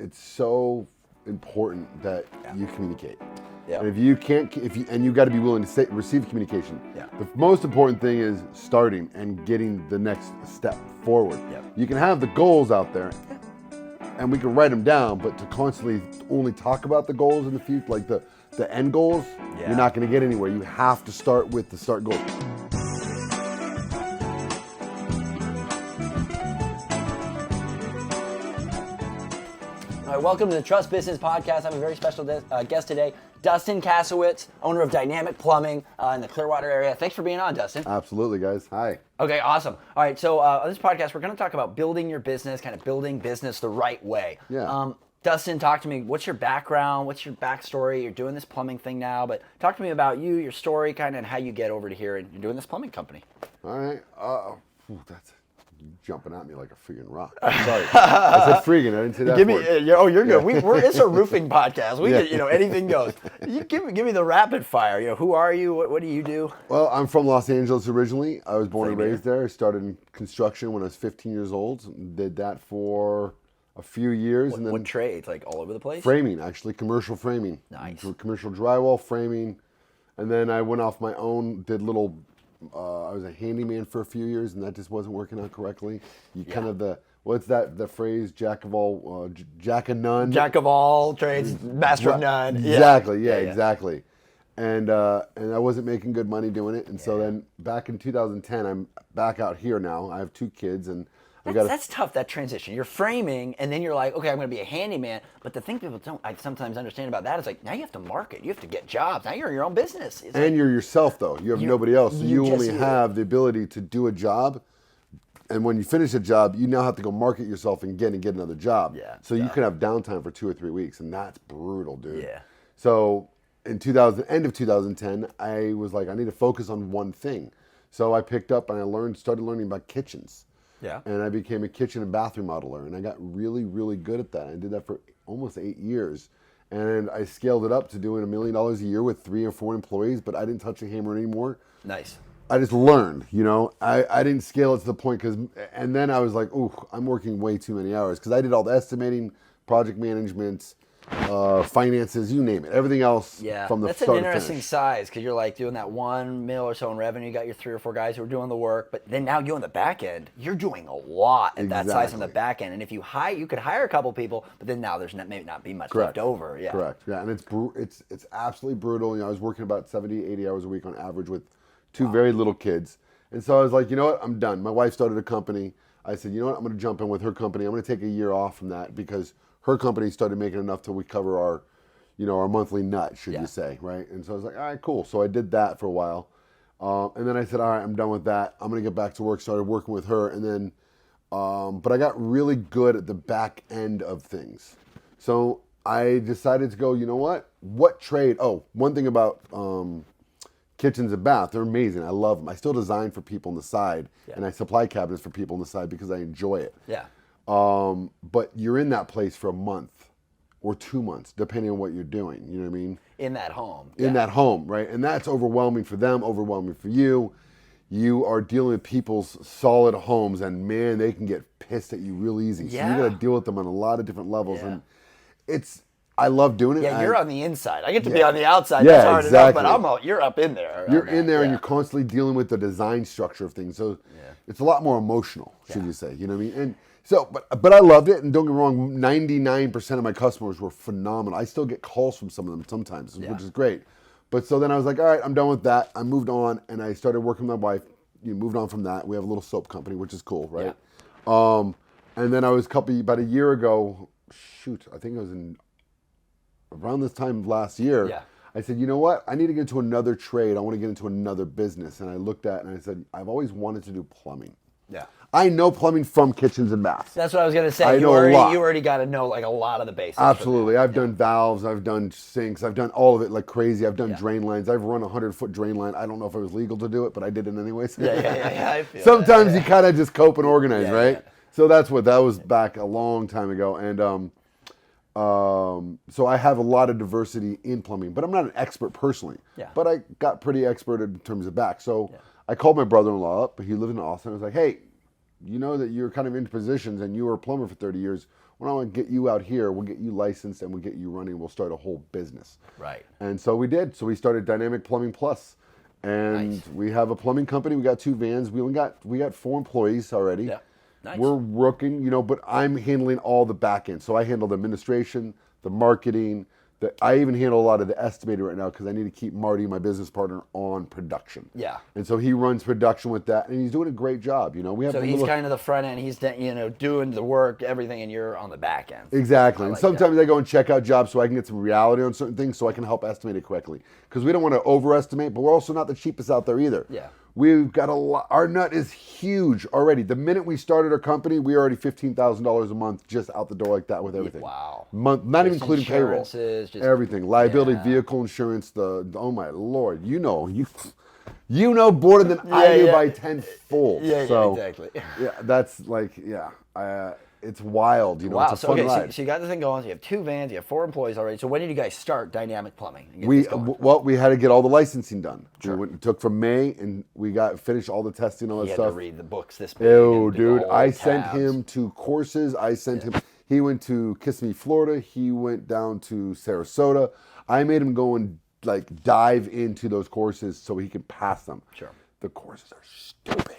it's so important that you communicate. Yeah. And if you can't, and you got to be willing to receive communication. Yeah. The most important thing is starting and getting the next step forward. Yeah. You can have the goals out there, and we can write them down, but to constantly only talk about the goals in the future, like the end goals, you're not going to get anywhere. You have to start with the start goals. All right, welcome to the Trust Business Podcast. I have a very special guest today, Dustin Kassowitz, owner of Dynamic Plumbing in the Clearwater area. Thanks for being on, Dustin. Absolutely, guys. Hi. Okay, awesome. All right, so on this podcast, we're going to talk about building your business, kind of building business the right way. Yeah. Dustin, talk to me. What's your background? What's your backstory? You're doing this plumbing thing now, but talk to me about you, your story, kind of, and how you get over to here and you're doing this plumbing company. All right. That's jumping at me like a freaking rock. Sorry. I said freaking. I didn't say that word. You're good. It's a roofing podcast. We get, anything goes. You give me the rapid fire. Who are you? What do you do? Well, I'm from Los Angeles originally. I was born and raised there. I started in construction when I was 15 years old. Did that for a few years. And then what trades? Like all over the place? Framing, actually. Commercial framing. Nice. Commercial drywall framing. And then I went off my own, did little... I was a handyman for a few years, and that just wasn't working out correctly. Kind of the phrase, jack of all, jack of none. Jack of all trades, master of none. Exactly, exactly. And I wasn't making good money doing it, and so then back in 2010, I'm back out here now. I have 2 kids, and that's tough, that transition. You're framing, and then you're like, okay, I'm going to be a handyman. But the thing people don't sometimes understand about that is like, now you have to market. You have to get jobs. Now you're in your own business. And you're yourself, though. You have nobody else. So you only have the ability to do a job. And when you finish a job, you now have to go market yourself and get another job. Yeah. So you can have downtime for 2 or 3 weeks, and that's brutal, dude. Yeah. So in end of 2010, I was like, I need to focus on one thing. So I picked up and started learning about kitchens. Yeah. And I became a kitchen and bathroom remodeler, and I got really, really good at that. I did that for almost 8 years, and I scaled it up to doing $1 million a year with 3 or 4 employees, but I didn't touch the hammer anymore. Nice. I just learned, I didn't scale it to the point and then I was like, ooh, I'm working way too many hours because I did all the estimating, project management, finances, you name it, everything else from the start to finish. That's an interesting size because you're like doing that $1 million or so in revenue. You got your 3 or 4 guys who are doing the work, but then now you on the back end, you're doing a lot at that size on the back end. And if you could hire a couple people, but then now there's maybe not be much left over. Yeah. Correct. Yeah, and it's absolutely brutal. I was working about 70, 80 hours a week on average with 2 very little kids. And so I was like, you know what, I'm done. My wife started a company. I said, you know what, I'm going to jump in with her company. I'm going to take a year off from that because her company started making enough till we cover our monthly nut, should you say, right? And so I was like, all right, cool. So I did that for a while. And then I said, all right, I'm done with that. I'm going to get back to work, started working with her. And then, but I got really good at the back end of things. So I decided to go, you know what trade? Oh, one thing about kitchens and bath, they're amazing. I love them. I still design for people on the side, and I supply cabinets for people on the side because I enjoy it. Yeah. But you're in that place for a month or 2 months, depending on what you're doing. You know what I mean? In that home. In that home, right? And that's overwhelming for them, overwhelming for you. You are dealing with people's solid homes, and man, they can get pissed at you real easy. So you got to deal with them on a lot of different levels, and I love doing it. Yeah, you're on the inside. I get to be on the outside. That's hard enough, but you're up in there. You're in there, and you're constantly dealing with the design structure of things. So it's a lot more emotional, should you say? You know what I mean? And so, but I loved it. And don't get me wrong, 99% of my customers were phenomenal. I still get calls from some of them sometimes, which is great. But so then I was like, all right, I'm done with that. I moved on, and I started working with my wife. Moved on from that. We have a little soap company, which is cool, right? Yeah. And then I was about a year ago. I think it was around this time last year, I said, you know what? I need to get into another trade. I want to get into another business. And I looked at it and I said, I've always wanted to do plumbing. Yeah. I know plumbing from kitchens and baths. That's what I was going to say. You already got to know like a lot of the basics. Absolutely. I've done valves. I've done sinks. I've done all of it like crazy. I've done drain lines. I've run a 100-foot drain line. I don't know if it was legal to do it, but I did it anyways. I feel Sometimes you kind of just cope and organize, right? Yeah. So that was back a long time ago. And so I have a lot of diversity in plumbing, but I'm not an expert personally. Yeah. But I got pretty expert in terms of back. So I called my brother-in-law up. He lived in Austin. I was like, hey, you know that you're kind of into positions and you were a plumber for 30 years. Why why don't I get you out here? We'll get you licensed and we'll get you running. We'll start a whole business. Right. And so we did. So we started Dynamic Plumbing Plus. And we have a plumbing company. We got 2 vans. We got 4 employees already. Yeah. Nice. We're working, but I'm handling all the back end. So I handle the administration, the marketing. I even handle a lot of the estimating right now because I need to keep Marty, my business partner, on production. Yeah. And so he runs production with that, and he's doing a great job. We have. So he's kind of the front end. He's doing the work, everything, and you're on the back end. Exactly. And sometimes I go and check out jobs so I can get some reality on certain things, so I can help estimate it correctly. Because we don't want to overestimate, but we're also not the cheapest out there either. Yeah. We've got a lot. Our nut is huge already. The minute we started our company, we were already $15,000 a month just out the door like that with everything. Wow. Not even including payroll. Everything. Liability, vehicle insurance, oh my Lord. You know more than I do by tenfold. Yeah, exactly. Yeah, that's it's wild. Wow. It's a fun ride. So you got this thing going. So you have 2 vans. You have 4 employees already. So when did you guys start Dynamic Plumbing? We had to get all the licensing done. Sure. It took from May, and we finished all the testing, all that stuff. You had to read the books this big. Oh, dude! I sent him to courses. I sent him. He went to Kissimmee, Florida. He went down to Sarasota. I made him go and dive into those courses so he could pass them. Sure. The courses are stupid.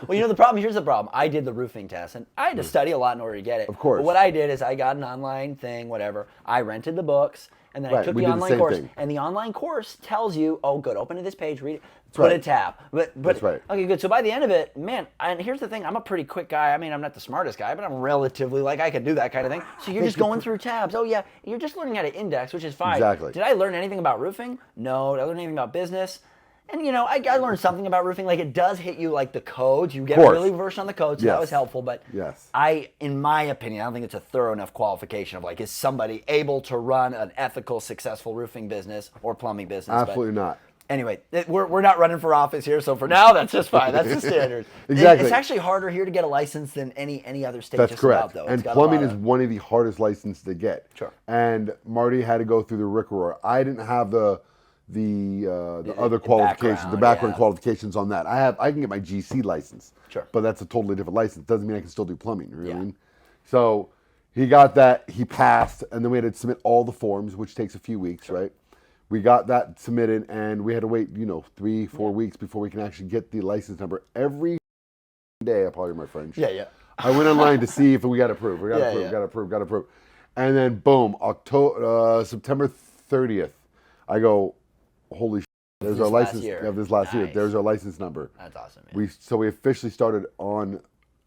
Well, the problem, here's the problem. I did the roofing test, and I had to study a lot in order to get it. Of course. But what I did is I got an online thing, whatever. I rented the books, and then I took the online course. And the online course tells you, oh, good, open to this page, read it, put a tab. But That's right. Okay, good. So by the end of it, man, and here's the thing. I'm a pretty quick guy. I mean, I'm not the smartest guy, but I'm relatively, I could do that kind of thing. So you're just going through tabs. Oh, yeah, you're just learning how to index, which is fine. Exactly. Did I learn anything about roofing? No. Did I learn anything about business? And, I learned something about roofing. It does hit you the codes. You get really versed on the codes, so that was helpful. But in my opinion, I don't think it's a thorough enough qualification of, is somebody able to run an ethical, successful roofing business or plumbing business? Absolutely not. Anyway, we're not running for office here, so for now, that's just fine. That's the standard. Exactly. It's actually harder here to get a license than any other state. That's correct. Though. And plumbing is one of the hardest licenses to get. Sure. And Marty had to go through the rigmarole. I didn't have the other qualifications, the background qualifications on that. I can get my GC license. Sure. But that's a totally different license. Doesn't mean I can still do plumbing. You know what I mean? So he got that, he passed, and then we had to submit all the forms, which takes a few weeks, right? We got that submitted, and we had to wait, 3-4 weeks before we can actually get the license number. Every day, I apologize my French. Yeah. I went online to see if we got approved. We got approved. And then boom, September 30th, I go, holy shit, there's our license. This last year. There's our license number. That's awesome, man. So we officially started on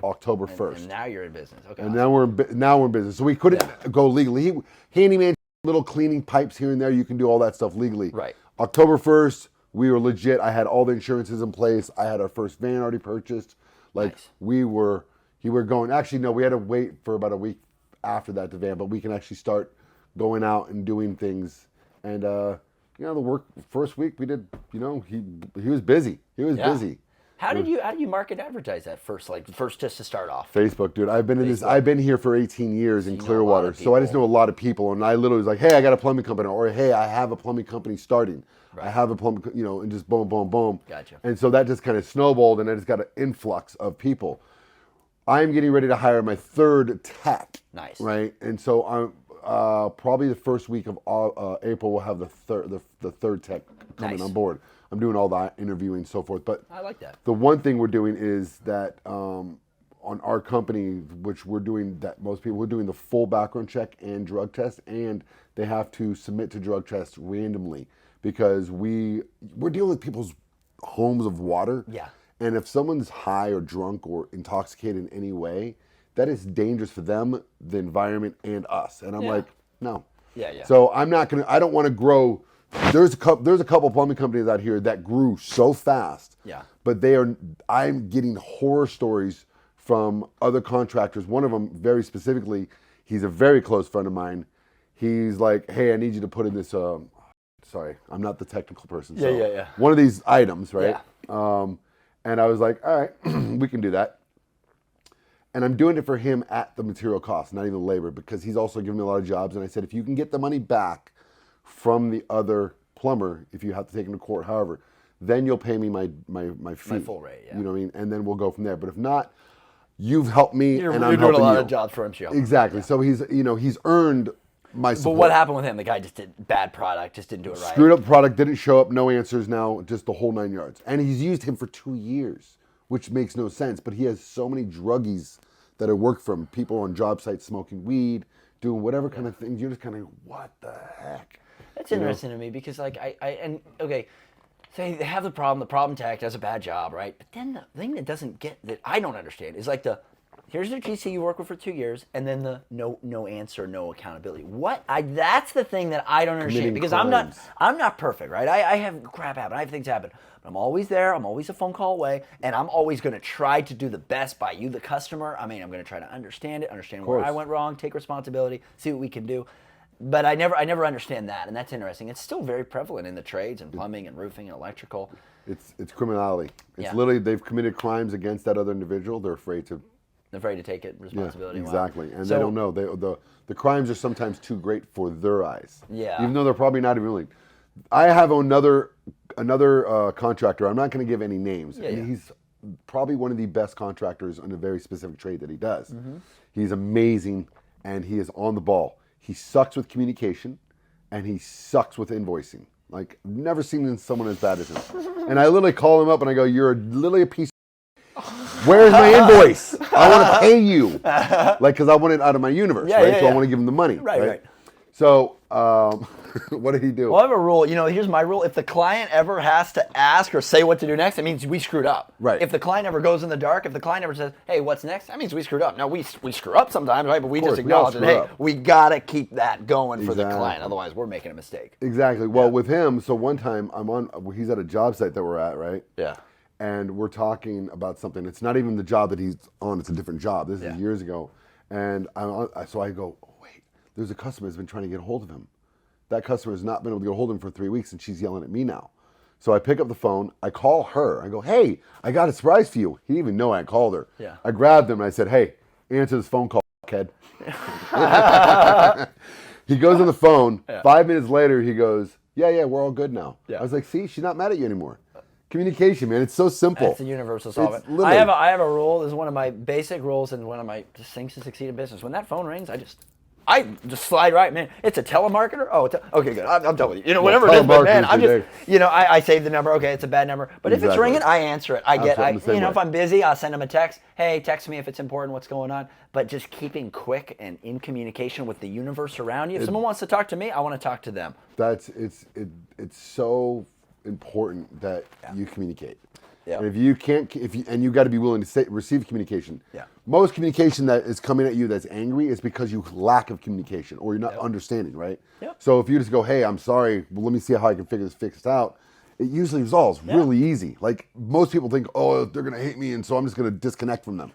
October 1st. And now you're in business. Okay. And now we're in business. So we couldn't go legally. Handyman, little cleaning pipes here and there. You can do all that stuff legally. Right. October 1st, we were legit. I had all the insurances in place. I had our first van already purchased. We were going. Actually, no, we had to wait for about a week after that to van, but we can actually start going out and doing things. And the first week we did, he was busy. He was busy. How did you market advertise that first just to start off? Facebook, dude. I've been here for 18 years in Clearwater. So I just know a lot of people, and I literally was like, hey, I got a plumbing company, or hey, I have a plumbing company starting. Right. I have a plumbing, and just boom, boom, boom. Gotcha. And so that just kind of snowballed, and I just got an influx of people. I'm getting ready to hire my 3rd tech. Nice. Right? And so I'm probably the first week of April, we'll have the third tech coming on board. I'm doing all that interviewing and so forth. But I like that. The one thing we're doing is that on our company, which we're doing we're doing the full background check and drug test, and they have to submit to drug tests randomly because we're dealing with people's homes of water. Yeah. And if someone's high or drunk or intoxicated in any way, that is dangerous for them, the environment, and us. And I'm like, no. Yeah. So I don't want to grow. There's a couple plumbing companies out here that grew so fast. Yeah. But I'm getting horror stories from other contractors. One of them, very specifically, he's a very close friend of mine. He's like, hey, I need you to put in this, sorry, I'm not the technical person. So Yeah. one of these items, right? Yeah. And I was like, all right, we can do that. And I'm doing it for him at the material cost, not even labor, because he's also giving me a lot of jobs. And I said, if you can get the money back from the other plumber, if you have to take him to court, however, then you'll pay me my fee. My full rate, yeah. You know what I mean? And then we'll go from there. But if not, you've helped me, You're and I'm doing helping a lot you. of jobs for him, too. Exactly. So he's earned my support. But what happened with him? The guy just did bad product, just didn't do it right. Screwed up product, didn't show up, no answers now, just the whole 9 yards. And he's used him for 2 years, which makes no sense. But he has so many druggies that have worked for him, people on job sites smoking weed, doing whatever kind of things. You're just kind of, what the heck? That's interesting to me because, like, okay, say they have the problem tech does a bad job, right? But then the thing that I don't understand is like here's the GC you work with for 2 years, and then the no answer, no accountability. That's the thing that I don't understand because crimes. I'm not perfect, right? I have crap happen, I have things happen, but I'm always there. I'm always a phone call away, and I'm always going to try to do the best by you, the customer. I mean, I'm going to try to understand where I went wrong, take responsibility, see what we can do. But I never understand that, and that's interesting. It's still very prevalent in the trades and plumbing and roofing and electrical. It's criminality. It's Yeah. literally they've committed crimes against that other individual. They're afraid to. Take it responsibility. Yeah, Wow. exactly, and they don't know. The crimes are sometimes too great for their eyes. Yeah. Even though they're probably not even willing. I have another contractor. I'm not going to give any names. Yeah, and yeah. he's probably one of the best contractors in a very specific trade that he does. Mm-hmm. He's amazing, and he is on the ball. He sucks with communication, and he sucks with invoicing. Like, I've never seen someone as bad as him. And I literally call him up and I go, "You're literally a piece of where's my invoice? I want to pay you." Like, because I want it out of my universe, right? So I want to give him the money. Right. So, what did he do? Well, I have a rule. Here's my rule. If the client ever has to ask or say what to do next, it means we screwed up. Right. If the client ever goes in the dark, if the client ever says, "Hey, what's next?" that means we screwed up. Now, we screw up sometimes, right? But we just acknowledge it. Hey, we got to keep that going for the client. Otherwise, we're making a mistake. Exactly. Well, with him, so one time he's at a job site that we're at, right? Yeah. And we're talking about something. It's not even the job that he's on. It's a different job. This is years ago. And so I go, "Oh, wait, there's a customer who's been trying to get a hold of him. That customer has not been able to get a hold of him for 3 weeks, and she's yelling at me now." So I pick up the phone. I call her. I go, "Hey, I got a surprise for you." He didn't even know I called her. Yeah. I grabbed him and I said, "Hey, answer this phone call, kid." He goes on the phone. Yeah. 5 minutes later, he goes, yeah, we're all good now. Yeah. I was like, "See, she's not mad at you anymore." Communication, man. It's so simple. It's a universal solvent. literally- I have a rule. This is one of my basic rules and one of my things to succeed in business. When that phone rings, I just slide right, man. It's a telemarketer. Oh, okay, good. I'm done with you. Whatever it is, but man, I'm just, I save the number. Okay, it's a bad number, but if it's ringing, I answer it. If I'm busy, I'll send them a text. Hey, text me if it's important. What's going on? But just keeping quick and in communication with the universe around you. If someone wants to talk to me, I want to talk to them. It's so important that you communicate. Yeah. And if you can't, and you got to be willing to receive communication. Yeah. Most communication that is coming at you that's angry is because you lack of communication or you're not understanding, right? Yep. So if you just go, "Hey, I'm sorry, well, let me see how I can fix this out," it usually resolves really easy. Like, most people think, "Oh, they're gonna hate me, and so I'm just gonna disconnect from them,"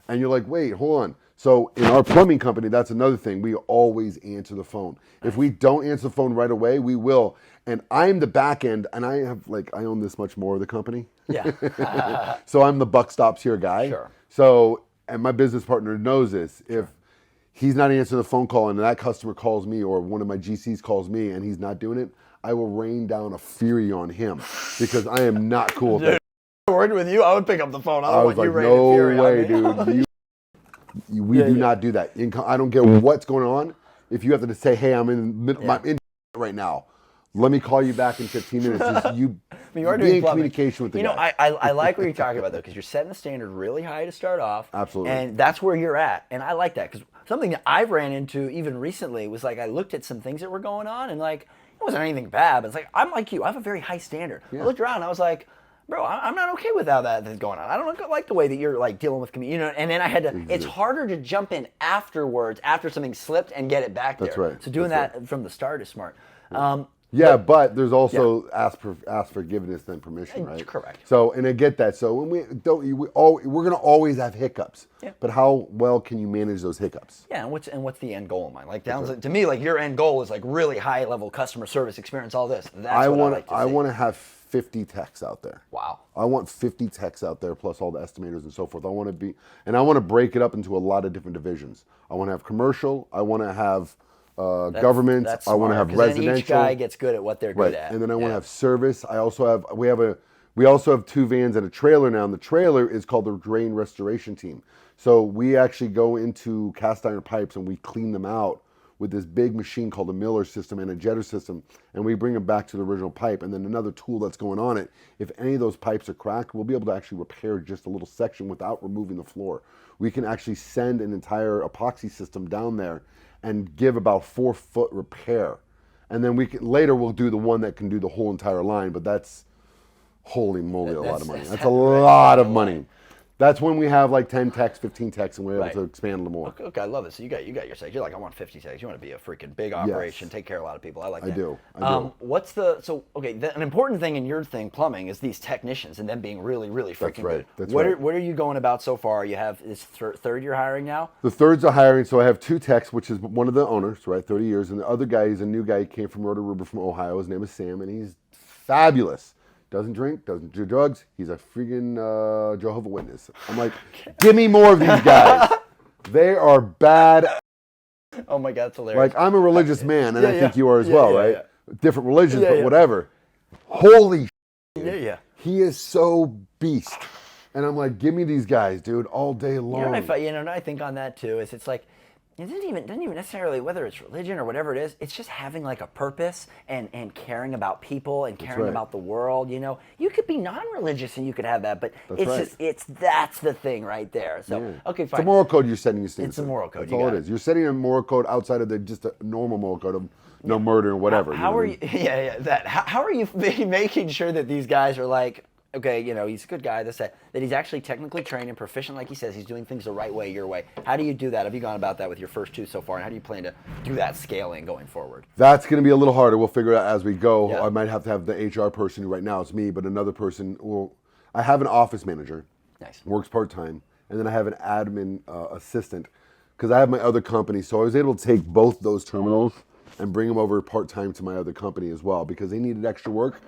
and you're like, "Wait, hold on." So in our plumbing company, that's another thing. We always answer the phone. If we don't answer the phone right away, we will. And I'm the back end, and I own this much more of the company. Yeah. So I'm the buck stops here guy. Sure. So, and my business partner knows this. If he's not answering the phone call and that customer calls me or one of my GCs calls me and he's not doing it, I will rain down a fury on him because I am not cool with that. Working with you, I would pick up the phone. I don't want was you like, raining "No fury way, on me." dude. We do not do that. I don't care what's going on. If you have to say, "Hey, I'm in right now. Let me call you back in 15 minutes." Just you are be doing in plumbing. communication with the guy. I like what you're talking about, though, because you're setting the standard really high to start off. Absolutely. And that's where you're at. And I like that, because something that I've ran into even recently was, like, I looked at some things that were going on, and, like, it wasn't anything bad, but it's like, I'm like you. I have a very high standard. I looked around, and I was like, bro, I'm not okay with how that is going on. I don't like the way that you're, like, dealing with community. And then I had to, it's harder to jump in afterwards, after something slipped, and get it back there. That's right. So doing that from the start is smart. But there's also ask forgiveness then permission, right? Correct. So, and I get that. So when we're going to always have hiccups. Yeah. But how well can you manage those hiccups? Yeah, and what's the end goal in mind? Like, to me, like, your end goal is like really high level customer service experience. All this. That's I want to have 50 techs out there. Wow. I want 50 techs out there plus all the estimators and so forth. I want to break it up into a lot of different divisions. I want to have commercial. I want to have government. I want to have residential. Then each guy gets good at what they're good at. And then I want to have service. We also have 2 vans and a trailer now, and the trailer is called the drain restoration team. So we actually go into cast iron pipes and we clean them out with this big machine called a miller system and a jetter system, and we bring them back to the original pipe. And then another tool that's going on it, if any of those pipes are cracked, we'll be able to actually repair just a little section without removing the floor. We can actually send an entire epoxy system down there and give about 4-foot repair. And then later we'll do the one that can do the whole entire line, but that's, holy moly, a lot of money. That's a lot of money. That's when we have like 10 techs, 15 techs, and we're able to expand a little more. Okay, I love it. So you got your techs. You're like, I want 50 techs. You want to be a freaking big operation, take care of a lot of people. I like that. I do. An important thing in your thing, plumbing, is these technicians and them being really, really freaking good. That's what right. What are you going about so far? You have this third you're hiring now? The third's a hiring, so I have 2 techs, which is one of the owners, right, 30 years, and the other guy, he's a new guy. He came from Roto-Rooter from Ohio. His name is Sam, and he's fabulous. Doesn't drink, doesn't do drugs. He's a freaking Jehovah's Witness. I'm like, give me more of these guys. They are bad. Oh my God, that's hilarious. Like, I'm a religious man, and I think you are as well, right? Yeah. Different religions, but whatever. Holy shit. Yeah. He is so beast. And I'm like, give me these guys, dude, all day long. I think on that too, is it's like, it doesn't even necessarily, whether it's religion or whatever it is, it's just having like a purpose and caring about people and caring about the world. You know, you could be non-religious and you could have that, but that's the thing right there. So okay, fine. It's a moral code you're setting these things. It's a moral code. That's all it is. You're setting a moral code outside of just a normal moral code of no murder and whatever. How are you? How are you making sure that these guys are like, okay, he's a good guy, that he's actually technically trained and proficient, like he says, he's doing things the right way, your way. How do you do that? Have you gone about that with your first 2 so far, and how do you plan to do that scaling going forward? That's going to be a little harder. We'll figure it out as we go. Yeah. I might have to have the HR person, who right now is me, but another person I have an office manager. Nice. Works part-time, and then I have an admin assistant, because I have my other company, so I was able to take both those terminals and bring them over part-time to my other company as well, because they needed extra work.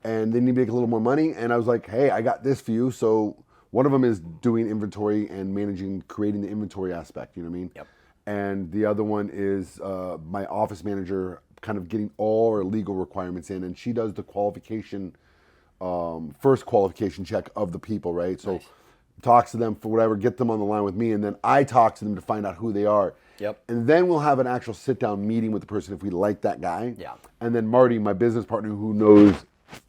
And they need to make a little more money. And I was like, hey, I got this for you. So one of them is doing inventory and creating the inventory aspect, you know what I mean? Yep. And the other one is my office manager kind of getting all our legal requirements in. And she does the qualification, first qualification check of the people, right? So talks to them for whatever, get them on the line with me. And then I talk to them to find out who they are. Yep. And then we'll have an actual sit-down meeting with the person if we like that guy. Yeah. And then Marty, my business partner, who knows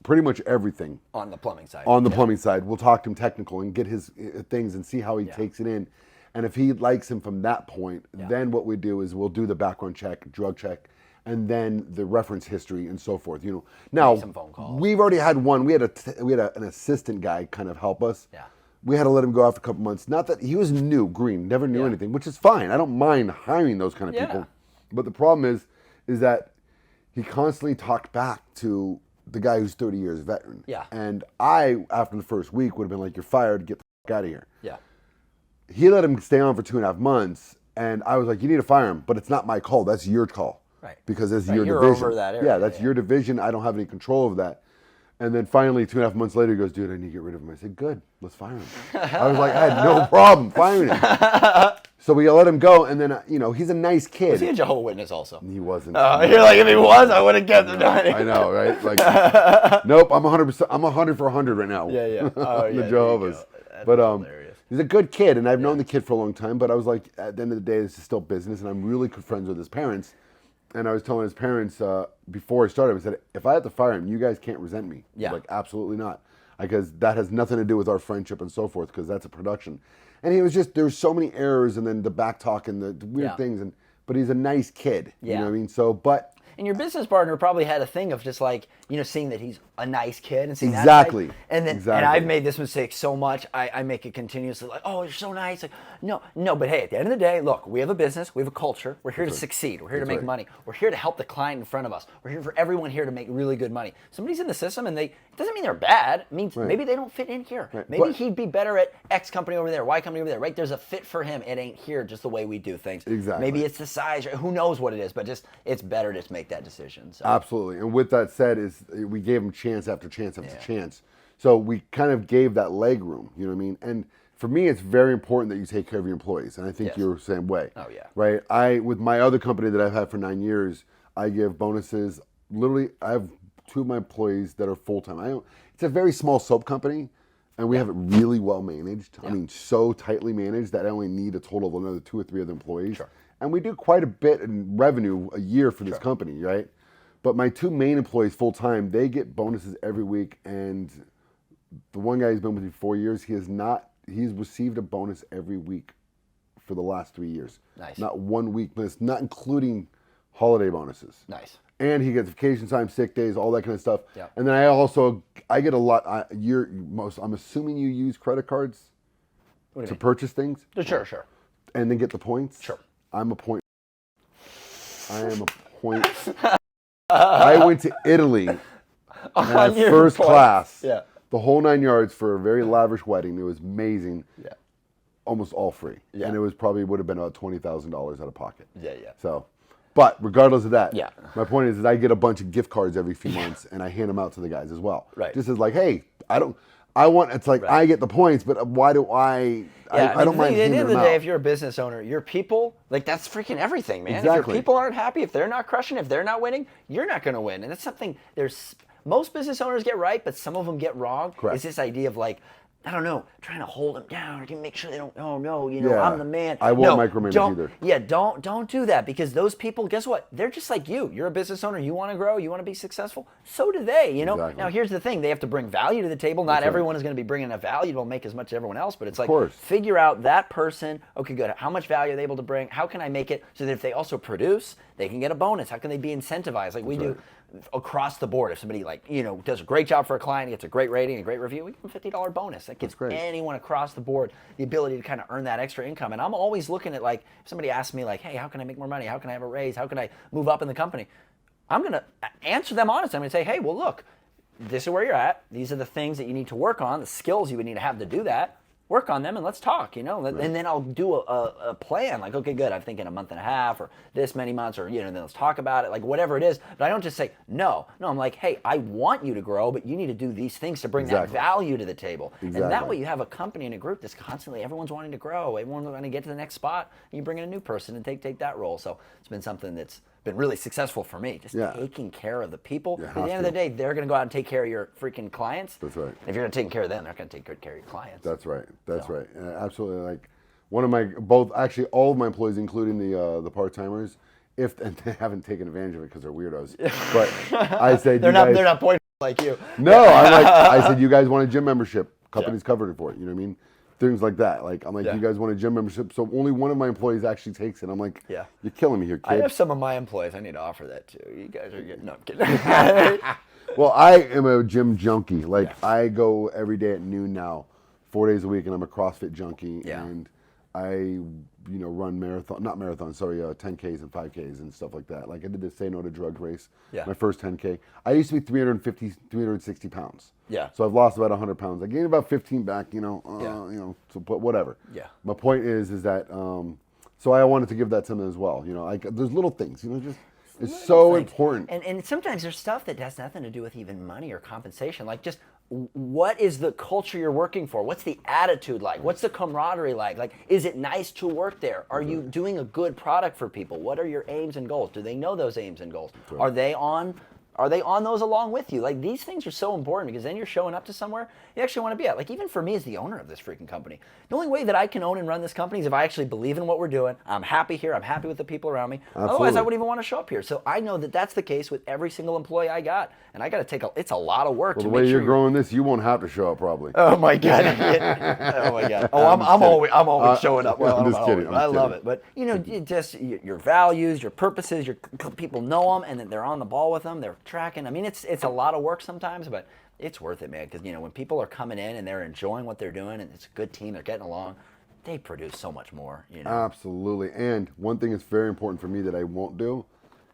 pretty much everything on the plumbing side. Plumbing side, we'll talk to him technical and get his things and see how he takes it in. And if he likes him from that point, then what we do is we'll do the background check, drug check, and then the reference history and so forth. Now some phone calls. We've already had one. We had an assistant guy kind of help us. Yeah. We had to let him go after a couple months. Not that he was new, green, never knew anything, which is fine. I don't mind hiring those kind of people. But the problem is that he constantly talked back to the guy who's 30 years veteran. Yeah. And I, after the first week, would have been like, you're fired, get the fuck out of here. Yeah. He let him stay on for 2.5 months, and I was like, you need to fire him, but it's not my call, that's your call. Right. Because it's your You're division. over that area. Yeah, that's your division, I don't have any control of that. And then finally, 2.5 months later, he goes, dude, I need to get rid of him. I said, good, let's fire him. I was like, I had no problem firing him. So we let him go, and then, he's a nice kid. Was he a Jehovah's Witness also? He wasn't. You're like, if he was, I would have kept him. I know, right? Like, nope, I'm 100%. I'm 100 for 100 right now. Yeah. Oh, the Jehovah's. But hilarious. he's a good kid, and I've known the kid for a long time. But I was like, at the end of the day, this is still business, and I'm really good friends with his parents. And I was telling his parents before I started, I said, if I have to fire him, you guys can't resent me. Yeah. Like, absolutely not. Because that has nothing to do with our friendship and so forth, because that's a production. And he was just, there's so many errors and then the back talk and the weird things. But he's a nice kid. You know what I mean? So, but. And your business partner probably had a thing of just like, seeing that he's a nice kid and seeing exactly. that. And then, and I've made this mistake so much, I make it continuously like, oh, you're so nice. Like, no, but hey, at the end of the day, look, we have a business, we have a culture, we're here to succeed, we're here to make money, we're here to help the client in front of us, we're here for everyone here to make really good money. Somebody's in the system and it doesn't mean they're bad, it means maybe they don't fit in here. Right. Maybe he'd be better at X company over there, Y company over there, right? There's a fit for him, it ain't here just the way we do things. Exactly. Maybe it's the size, who knows what it is, but just, it's better to make that decision. So. Absolutely. And with that said, we gave him chance after chance after chance. So we kind of gave that leg room, you know what I mean? And for me, it's very important that you take care of your employees. And I think you're the same way. Oh, yeah. Right? With my other company that I've had for 9 years, I give bonuses. Literally, I have 2 of my employees that are full-time. It's a very small soap company. and we have it really well managed. I mean, so tightly managed that I only need a total of another 2 or 3 other employees. Sure. And we do quite a bit in revenue a year for this company, right? But my 2 main employees full time, they get bonuses every week. And the one guy who's been with me 4 years, he's received a bonus every week for the last 3 years. Nice. Not 1 week, but it's not including holiday bonuses. Nice. And he gets vacation time, sick days, all that kind of stuff. Yeah. And then I get a lot. I'm assuming you use credit cards to purchase things. Sure. And then get the points. Sure. I'm a point. I am a point. I went to Italy on first class. Yeah. The whole 9 yards for a very lavish wedding. It was amazing. Yeah. Almost all free. Yeah. And it would have been about $20,000 out of pocket. Yeah. So, but regardless of that, Yeah. my point is I get a bunch of gift cards every few months and I hand them out to the guys as well. Right. Just as like, hey, I get the points, but why do I don't mind at the handing end of the them day, out. if you're a business owner, your people, like that's freaking everything, man. If Exactly. your people aren't happy, if they're not crushing, if they're not winning, you're not going to win. And that's something most business owners get right, but some of them get wrong. Correct. It's this idea of like, I don't know, trying to hold them down or make sure they don't. Oh no, Yeah. I'm the man. I won't micromanage either. Yeah, don't do that because those people, guess what? They're just like you. You're a business owner. You want to grow. You want to be successful. So do they. Exactly. Now here's the thing: they have to bring value to the table. Not everyone is going to be bringing enough value to make as much as everyone else. But it's like figure out that person. Okay, good. How much value are they able to bring? How can I make it so that if they also produce, they can get a bonus? How can they be incentivized like we do? Across the board, if somebody does a great job for a client, gets a great rating, a great review, we give them a $50 bonus. That gives anyone across the board the ability to kind of earn that extra income. And I'm always looking at if somebody asks me hey, how can I make more money? How can I have a raise? How can I move up in the company? I'm going to answer them honestly. I'm going to say, hey, well, look, this is where you're at. These are the things that you need to work on, the skills you would need to have to do that. Work on them and let's talk, and then I'll do a plan. Like, okay, good. I'm thinking a month and a half or this many months, or then let's talk about it. Like whatever it is. But I don't just say no. I'm like, hey, I want you to grow, but you need to do these things to bring that value to the table. Exactly. And that way you have a company and a group that's constantly everyone's wanting to grow. Everyone's wanting to get to the next spot. And you bring in a new person and take that role. So it's been something that's been really successful for me, just taking care of the people. At the end of the day, they're going to go out and take care of your freaking clients. That's right. If you're not taking care of them, they're going to take good care of your clients. That's right. Right. And absolutely. Like all of my employees, including the part-timers, and they haven't taken advantage of it because they're weirdos. But I said they're not pointing like you. No, I said you guys want a gym membership. Company's covered it for it. You know what I mean? Things like that. Like I'm like, you guys want a gym membership? So only one of my employees actually takes it. I'm like, you're killing me here, kid. I have some of my employees. I need to offer that too. You guys are getting. No, I'm kidding. Well, I am a gym junkie. I go every day at noon now, 4 days a week, and I'm a CrossFit junkie. Yeah. And I, run 10Ks and 5Ks and stuff like that. Like I did the Say No to Drugs race, my first 10K. I used to be 360 pounds. Yeah. So I've lost about 100 pounds. I gained about 15 back, so, but whatever. Yeah. My point is that, so I wanted to give that to them as well. There's little things, just, it's so important. And sometimes there's stuff that has nothing to do with even money or compensation. Like just what is the culture you're working for? What's the attitude like? What's the camaraderie like? Like, is it nice to work there? Are you doing a good product for people? What are your aims and goals? Do they know those aims and goals? Right. Are they on those along with you? Like, these things are so important because then you're showing up to somewhere you actually want to be at. Like, even for me as the owner of this freaking company, the only way that I can own and run this company is if I actually believe in what we're doing. I'm happy here. I'm happy with the people around me. Absolutely. Otherwise, I wouldn't even want to show up here. So I know that that's the case with every single employee I got. And I got to it's a lot of work to make sure. The way you're growing this, you won't have to show up probably. Oh, my God. Oh, my God. Oh, I'm always showing up. Well, I'm just kidding. I love it. But, just your values, your purposes, your people know them, and then they're on the ball with them. They're tracking. I mean, it's a lot of work sometimes, but it's worth it, man. Because when people are coming in and they're enjoying what they're doing, and it's a good team, they're getting along, they produce so much more. Absolutely. And one thing that's very important for me that I won't do,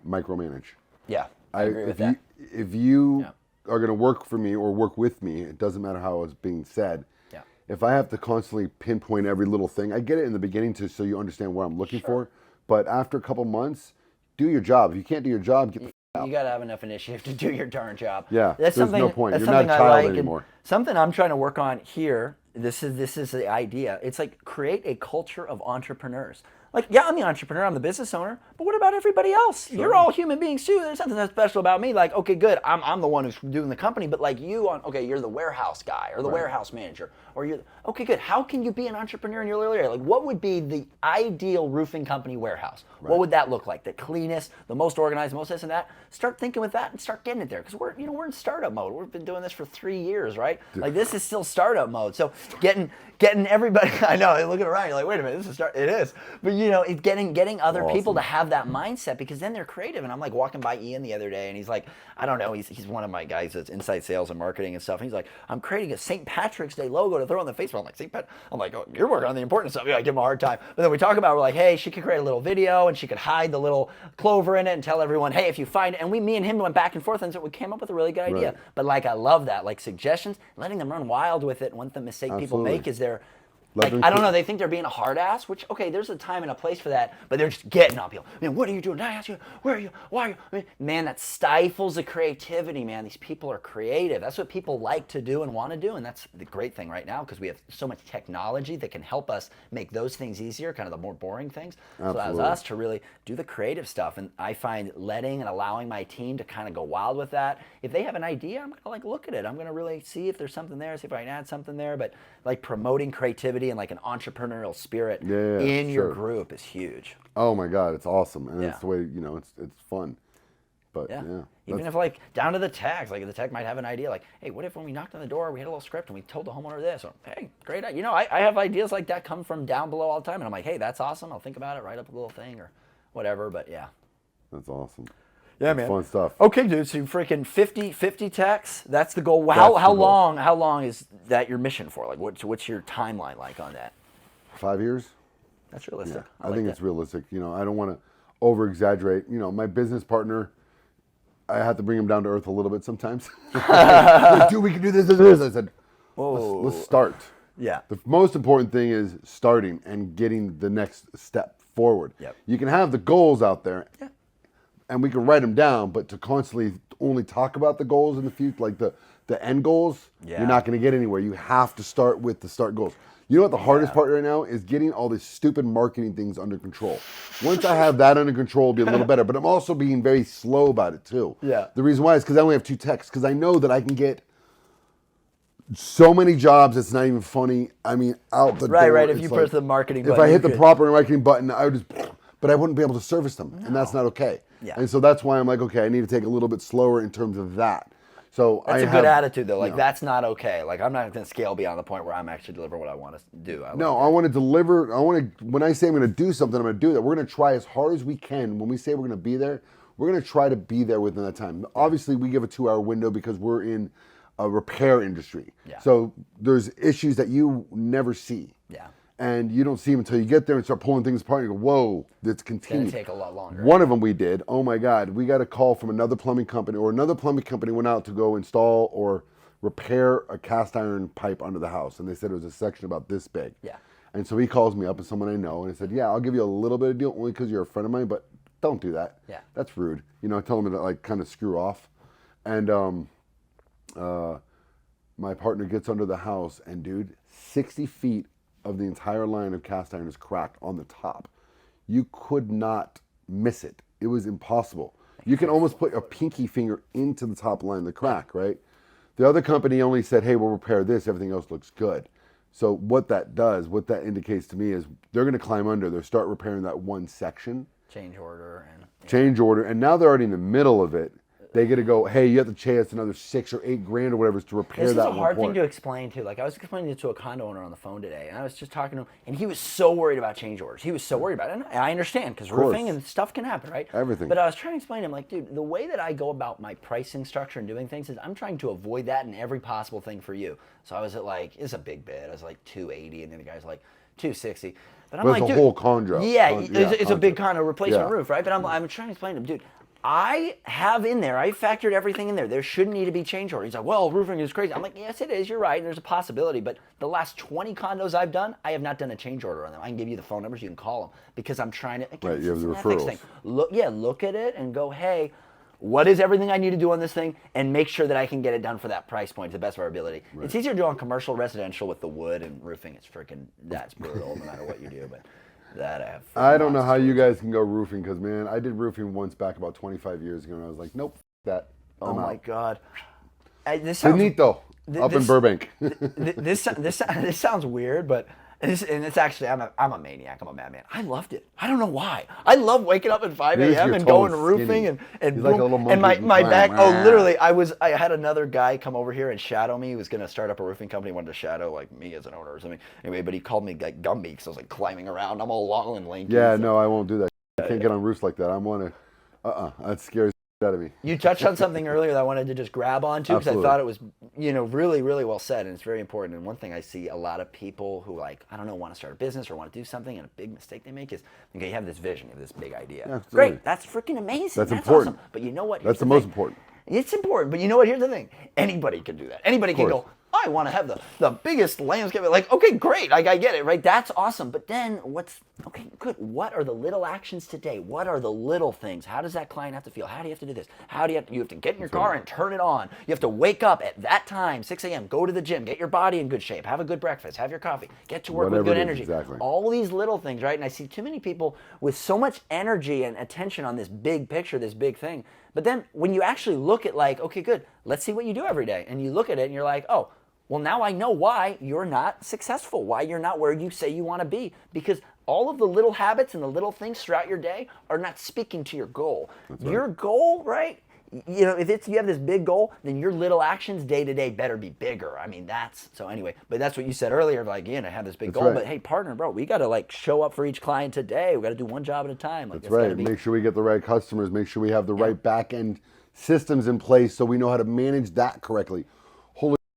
micromanage. Yeah, I agree with that. If you are going to work for me or work with me, it doesn't matter how it's being said. Yeah. If I have to constantly pinpoint every little thing, I get it in the beginning so you understand what I'm looking for. But after a couple months, do your job. If you can't do your job, get the You got to have enough initiative to do your darn job. Yeah, that's there's no point. You're not a child anymore. Something I'm trying to work on here. This is the idea. It's like create a culture of entrepreneurs. Like, yeah, I'm the entrepreneur, I'm the business owner, but what about everybody else? Sure. You're all human beings too. There's something that's special about me. Like, okay, good, I'm the one who's doing the company, but like you're the warehouse guy or the warehouse manager, or okay, good. How can you be an entrepreneur in your little area? Like, what would be the ideal roofing company warehouse? Right. What would that look like? The cleanest, the most organized, most this and that? Start thinking with that and start getting it there, because we're in startup mode. We've been doing this for 3 years, right? Like, this is still startup mode. So getting everybody, I know, looking around, you're like, wait a minute, this is it is. But it's getting other people to have that mindset, because then they're creative. And I'm like walking by Ian the other day, and he's like, I don't know, he's one of my guys that's inside sales and marketing and stuff. And he's like, I'm creating a St. Patrick's Day logo to throw on the Facebook. I'm like, I'm like, oh, you're working on the important stuff. Yeah, I give him a hard time. But then we talk about, we're like, hey, she could create a little video, and she could hide the little clover in it and tell everyone, hey, if you find it. And me and him went back and forth, and so we came up with a really good idea. Right. But like, I love that, like suggestions, letting them run wild with it. One of the mistake people make is they're, like, I don't know, they think they're being a hard ass, which, okay, there's a time and a place for that, but they're just getting on people. Man, what are you doing? Did I ask you? Where are you? Why are you? I mean, man, that stifles the creativity, man. These people are creative. That's what people like to do and want to do, and that's the great thing right now, because we have so much technology that can help us make those things easier, kind of the more boring things. Absolutely. So that allows us to really do the creative stuff, and I find letting and allowing my team to kind of go wild with that. If they have an idea, I'm going to, like, look at it. I'm going to really see if there's something there, see if I can add something there, but like promoting creativity and like an entrepreneurial spirit in your group is huge. Oh my God, it's awesome, and it's the way it's fun. But even if, like, down to the techs, like the tech might have an idea, like, hey, what if when we knocked on the door, we had a little script and we told the homeowner this? Or, hey, great idea. I have ideas like that come from down below all the time, and I'm like, hey, that's awesome. I'll think about it, write up a little thing or whatever. But that's awesome. Yeah, man. Fun stuff. Okay, dude. So you freaking 50 techs. That's the goal. How long is that your mission for? Like, what's your timeline like on that? 5 years. That's realistic. Yeah, I think it's realistic. I don't want to over exaggerate. My business partner, I have to bring him down to earth a little bit sometimes. Like, dude, we can do this. I said, let's start. Yeah. The most important thing is starting and getting the next step forward. Yep. You can have the goals out there. Yeah. And we can write them down, but to constantly only talk about the goals in the future, like the end goals, you're not going to get anywhere. You have to start with the start goals. You know what the hardest part right now is? Getting all these stupid marketing things under control. Once I have that under control, it'll be a little better. But I'm also being very slow about it too. Yeah. The reason why is because I only have 2 techs, because I know that I can get so many jobs, it's not even funny. I mean, out the door. Right. If you press the marketing button. If I hit the proper marketing button, I would just, but I wouldn't be able to service them, and that's not okay. Yeah. And so that's why I'm like, okay, I need to take a little bit slower in terms of that. So that's a good attitude, though. Like, that's not okay. Like, I'm not going to scale beyond the point where I'm actually delivering what I want to do. I want to deliver. When I say I'm going to do something, I'm going to do that. We're going to try as hard as we can. When we say we're going to be there, we're going to try to be there within that time. Obviously, we give a 2-hour window because we're in a repair industry. Yeah. So there's issues that you never see. Yeah. And you don't see them until you get there and start pulling things apart. And you go, whoa, that's continued. It's going to take a lot longer. One of them we did. Oh my God, we got a call from another plumbing company, or another plumbing company went out to go install or repair a cast iron pipe under the house. And they said it was a section about this big. Yeah. And so he calls me up, and someone I know, and he said, yeah, I'll give you a little bit of deal only because you're a friend of mine, but don't do that. Yeah. That's rude. Tell them to, like, kind of screw off. And my partner gets under the house, and dude, 60 feet of the entire line of cast iron is cracked on the top. You could not miss it. It was impossible. You can almost put a pinky finger into the top line of the crack, right? The other company only said, hey, we'll repair this. Everything else looks good. So what that indicates to me is they're going to climb under. They'll start repairing that one section. Change order. And now they're already in the middle of it. They get to go, hey, you have to pay us another $6 or $8 grand or whatever to repair that one. This is a hard thing to explain too. Like, I was explaining it to a condo owner on the phone today, and I was just talking to him, and he was so worried about change orders. He was so worried about it, and I understand, because roofing and stuff can happen, right? Everything. But I was trying to explain to him, like, dude, the way that I go about my pricing structure and doing things is I'm trying to avoid that in every possible thing for you. So I was at, like, it's a big bid. I was like $280, and then the guy's like $260. But I'm like, it's a whole condo. Yeah, it's a big condo replacement roof, right? But I'm trying to explain to him, dude, I factored everything in there. There shouldn't need to be change order. He's like, well, roofing is crazy. I'm like, yes, it is. You're right. There's a possibility. But the last 20 condos I've done, I have not done a change order on them. I can give you the phone numbers. You can call them, because I'm trying to. Again, right, you have the referrals. Thing. Look at it and go, hey, what is everything I need to do on this thing, and make sure that I can get it done for that price point to the best of our ability. Right. It's easier to do on commercial, residential with the wood and roofing. It's that's brutal no matter what you do. But That I have. I don't know how you guys can go roofing because, man, I did roofing once back about 25 years ago, and I was like, nope, that. Oh my God. This It's sounds Finito, up in Burbank. this sounds weird, but it's actually I'm a maniac. I'm a madman. I loved it. I don't know why. I love waking up at 5 a.m. and going roofing and He's like a little and monkey my back. flying. Oh, literally, I had another guy come over here and shadow me. He was gonna start up a roofing company. He wanted to shadow like me as an owner or something. Anyway, but he called me like Gumby because I was like climbing around. I'm all long and lanky. Yeah, so. no, I won't do that. I can't get on roofs like that. I want to. That scares the out of me. You touched on something earlier that I wanted to just grab onto because I thought it was, really, really well said, and it's very important. And one thing I see a lot of people who want to start a business or want to do something, and a big mistake they make is, okay, you have this vision, you have this big idea. Absolutely. Great, that's freaking amazing. That's important. Awesome. But you know what? That's the most important. It's important, but you know what? Here's the thing. Anybody can do that. Anybody can go, I want to have the biggest landscape. Like, okay, great. I get it, right? That's awesome. But then okay, good. What are the little actions today? What are the little things? How does that client have to feel? How do you have to do this? You have to get in your car and turn it on. You have to wake up at that time, 6 a.m., go to the gym, get your body in good shape, have a good breakfast, have your coffee, get to work with good energy. Exactly. All these little things, right? And I see too many people with so much energy and attention on this big picture, this big thing. But then when you actually look at okay, good, let's see what you do every day. And you look at it and you're like, oh, well, now I know why you're not successful, why you're not where you say you want to be. Because all of the little habits and the little things throughout your day are not speaking to your goal. Right. Your goal, right? If you have this big goal, then your little actions day to day better be bigger. I mean, but that's what you said earlier. I have this big goal, but hey, partner, bro, we got to show up for each client today. We got to do one job at a time. That's right. Make sure we get the right customers. Make sure we have the right back end systems in place so we know how to manage that correctly.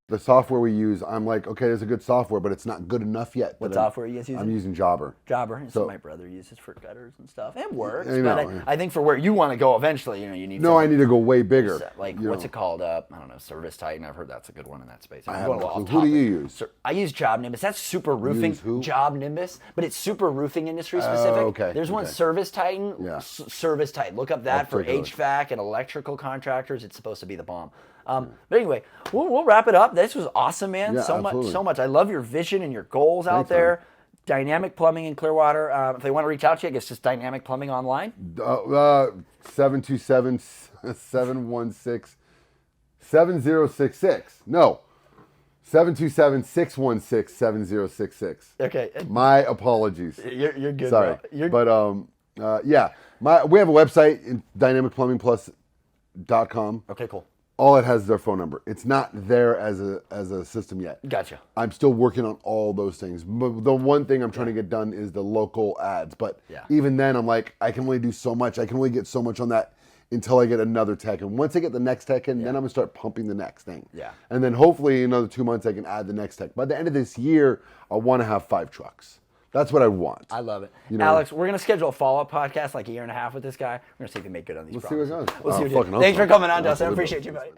The software we use, I'm like, okay, there's a good software, but it's not good enough yet. What software are you guys using? I'm using Jobber. Jobber. So my brother uses for gutters and stuff. It works, but I think for where you want to go eventually, you need. No, I need to go way bigger. What's it called? I don't know, Service Titan. I've heard that's a good one in that space. Who do you use? I use Job Nimbus. That's super roofing. Who? Job Nimbus, but it's super roofing industry specific. Okay. There's one Service Titan. Yeah. Service Titan. Look up that for HVAC and electrical contractors. It's supposed to be the bomb. But anyway, we'll wrap it up. This was awesome, man. Yeah, so much. I love your vision and your goals out there. Man. Dynamic Plumbing in Clearwater. If they want to reach out to you, I guess just Dynamic Plumbing online. 727-716-7066. No. 727-616-7066. Okay. My apologies. You're good. Sorry. Bro. But we have a website, dynamicplumbingplus.com. Okay, cool. All it has is their phone number. It's not there as a system yet. Gotcha. I'm still working on all those things. But the one thing I'm trying to get done is the local ads. But even then, I'm like, I can only do so much. I can only get so much on that until I get another tech. And once I get the next tech in, then I'm going to start pumping the next thing. Yeah. And then hopefully in another 2 months, I can add the next tech. By the end of this year, I want to have 5 trucks. That's what I want. I love it. Alex, we're going to schedule a follow-up podcast like a year and a half with this guy. We're going to see if we make good on these promises. See what goes. We'll see what you do. Thanks for coming on, Dustin. I appreciate you, buddy.